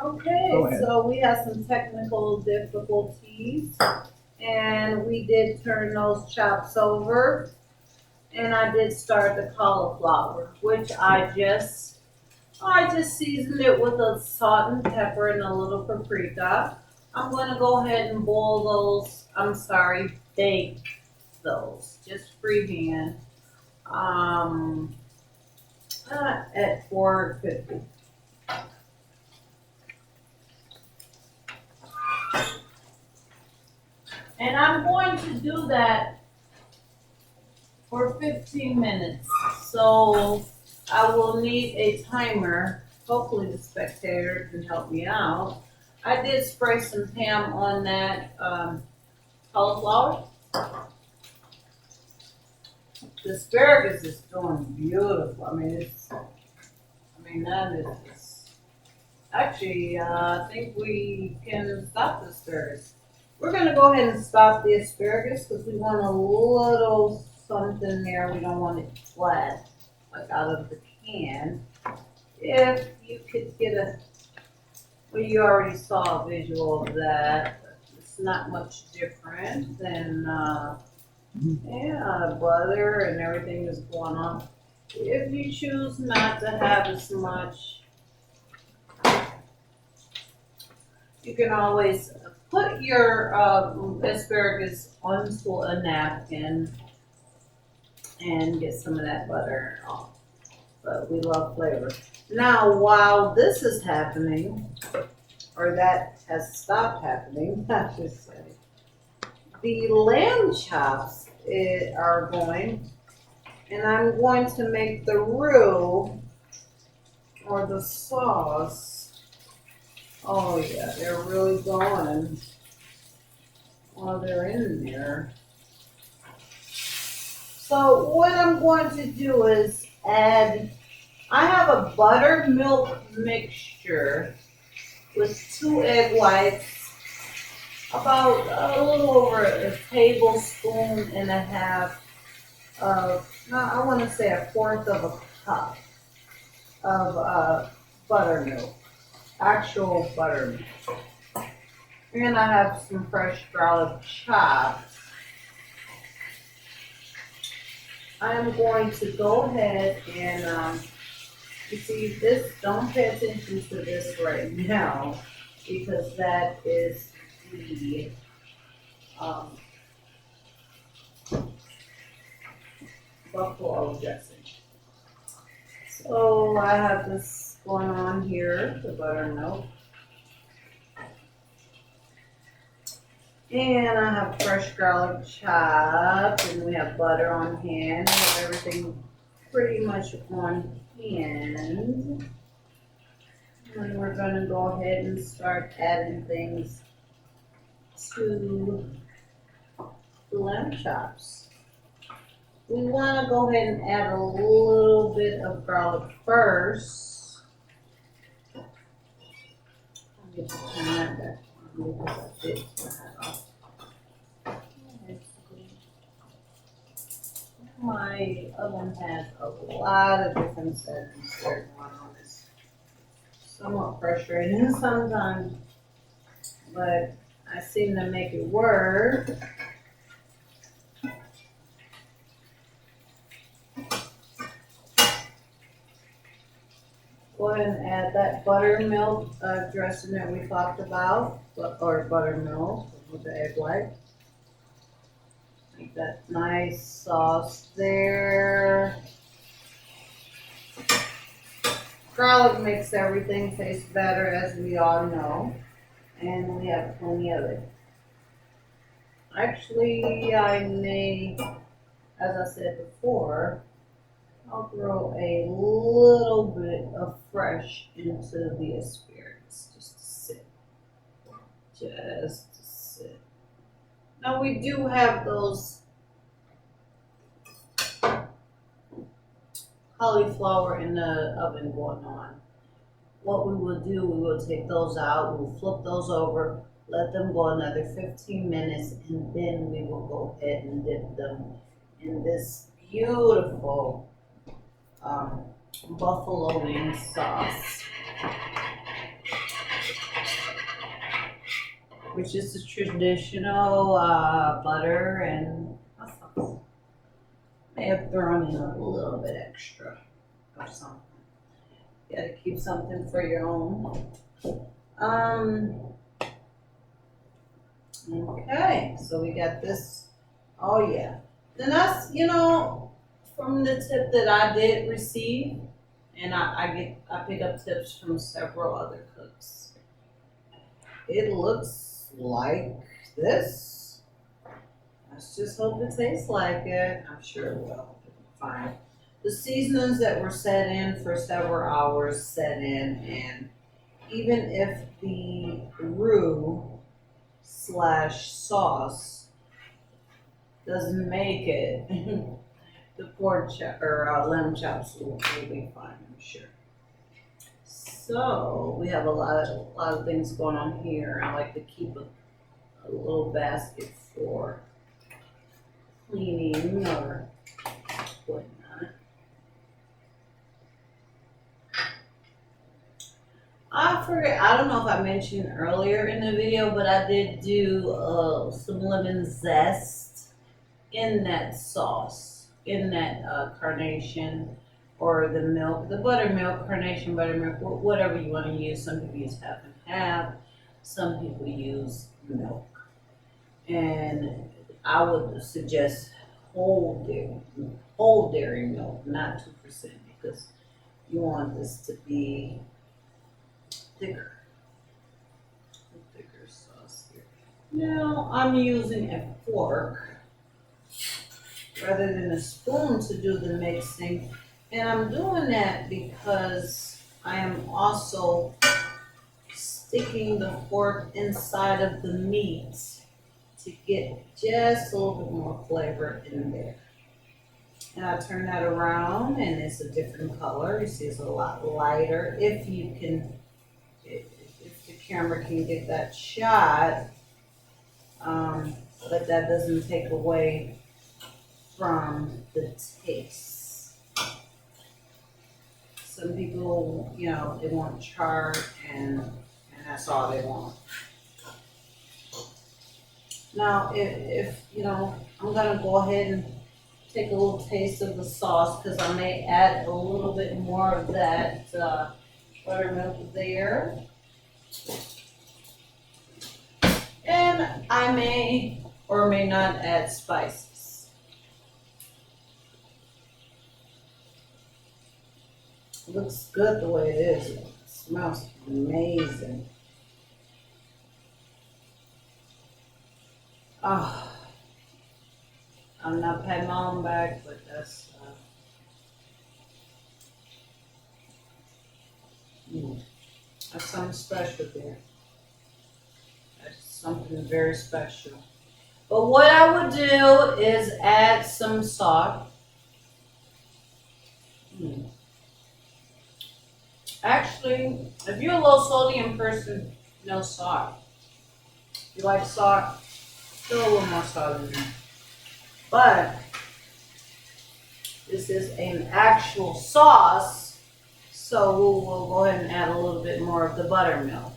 Okay, Go ahead. so we had some technical difficulties and we did turn those chops over and I did start the cauliflower, which I just seasoned it with a salt and pepper and a little paprika. I'm gonna go ahead and bake those, just freehand, um, at 450. And I'm going to do that for 15 minutes. So I will need a timer. Hopefully the spectator can help me out. I did spray some Pam on that cauliflower. The asparagus is doing beautiful. That is just, actually, I think we can stop the asparagus. We're gonna go ahead and stop the asparagus because we want a little something there. We don't want it flat, like out of the can. If you could get well, you already saw a visual of that. It's not much different than, yeah, butter and everything is going on. If you choose not to have as much, you can always put your asparagus onto a napkin and get some of that butter off. But we love flavor. Now, while this is happening, or that has stopped happening, I should say, the lamb chops are going, and I'm going to make the roux or the sauce. Oh yeah, they're really going while they're in there. So what I'm going to do is I have a buttermilk mixture with 2 egg whites, about a little over a tablespoon and a half of, no, I want to say a fourth of a cup of buttermilk, actual buttermilk. And I have some fresh garlic chopped. I am going to go ahead and, you see this, don't pay attention to this right now because that is the um, buffalo dressing. So I have this going on here, the buttermilk. And I have fresh garlic chopped, and we have butter on hand. We have everything pretty much on hand. And we're gonna go ahead and start adding things to the lamb chops. We wanna go ahead and add a little bit of garlic first. I'll get to turn that back on because I did turn that off. My oven has a lot of different settings there going on. It's somewhat frustrating sometimes, but I seem to make it work. Go ahead and add that buttermilk dressing that we talked about, or buttermilk with the egg white. Make that nice sauce there. Garlic makes everything taste better, as we all know, and we have plenty of it. Actually, I may, as I said before, I'll throw a little bit of fresh into the asparagus, just to sit. Just to sit. Now we do have those cauliflower in the oven going on. What we will do, we will take those out, we'll flip those over, let them go another 15 minutes, and then we will go ahead and dip them in this beautiful buffalo wing sauce. which is the traditional butter and hot sauce. May have thrown in a little bit extra or something. You gotta keep something for your own. Okay, so we got this. Oh yeah. Then that's, from the tip that I did receive, and I pick up tips from several other cooks. It looks like this. Let's just hope it tastes like it. I'm sure it will. Fine. The seasonings that were set in for several hours set in, and even if the roux slash sauce doesn't make it, the pork chop or lamb chops will be fine, I'm sure. So we have a lot of things going on here. I like to keep a little basket for cleaning or whatnot. I forget. I don't know if I mentioned earlier in the video, but I did do some lemon zest in that sauce, in that carnation or the milk, the buttermilk, carnation buttermilk, whatever you want to use. Some people use half and half. Some people use milk, and I would suggest whole dairy milk, not 2%, because you want this to be thicker sauce here. Now I'm using a fork rather than a spoon to do the mixing, and I'm doing that because I am also sticking the fork inside of the meat to get just a little bit more flavor in there. And I turn that around and it's a different color. You see it's a lot lighter. If the camera can get that shot, but that doesn't take away from the taste. Some people, they want char and that's all they want. Now, if I'm gonna go ahead and take a little taste of the sauce because I may add a little bit more of that buttermilk there. And I may or may not add spices. It looks good the way it is. It smells amazing. Oh, I'm not patting my own back, but that's something special there. That's something very special. But what I would do is add some salt. Actually, if you're a low sodium person, no salt. If you like salt, throw a little more salt in there. But this is an actual sauce, so we'll go ahead and add a little bit more of the buttermilk.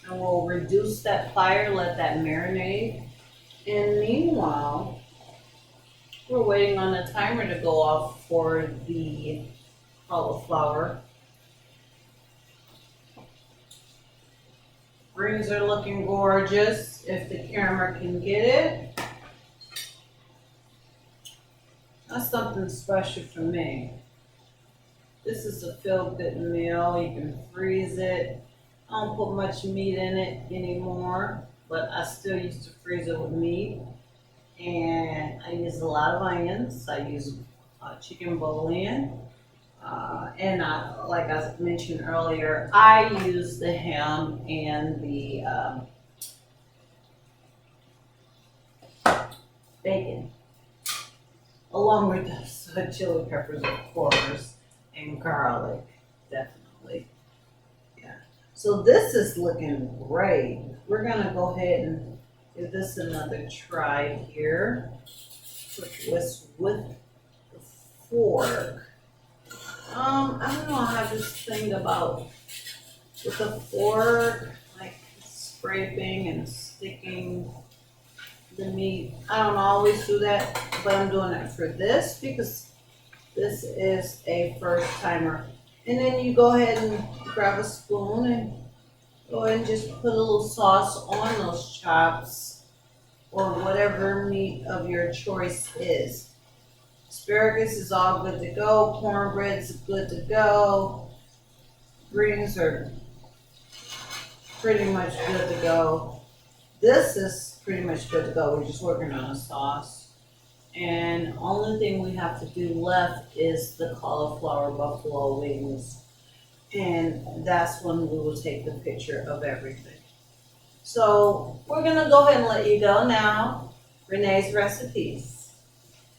And we'll reduce that fire, let that marinate. And meanwhile, we're waiting on the timer to go off for the cauliflower. Greens are looking gorgeous, if the camera can get it. That's something special for me. This is a feel-good meal. You can freeze it. I don't put much meat in it anymore, but I still used to freeze it with meat. And I use a lot of onions. I use chicken bouillon. And like I mentioned earlier, I use the ham and the bacon, along with the chili peppers, of course, and garlic, definitely. Yeah. So this is looking great. We're gonna go ahead and give this another try here. Put this with the fork. I don't know how about with a fork, like scraping and sticking the meat. I don't always do that, but I'm doing it for this because this is a first timer. And then you go ahead and grab a spoon and go ahead and just put a little sauce on those chops or whatever meat of your choice is. Asparagus is all good to go. Cornbread's good to go. Greens are pretty much good to go. This is pretty much good to go. We're just working on a sauce. And only thing we have to do left is the cauliflower buffalo wings. And that's when we will take the picture of everything. So we're gonna go ahead and let you go now. Renee's Recipes.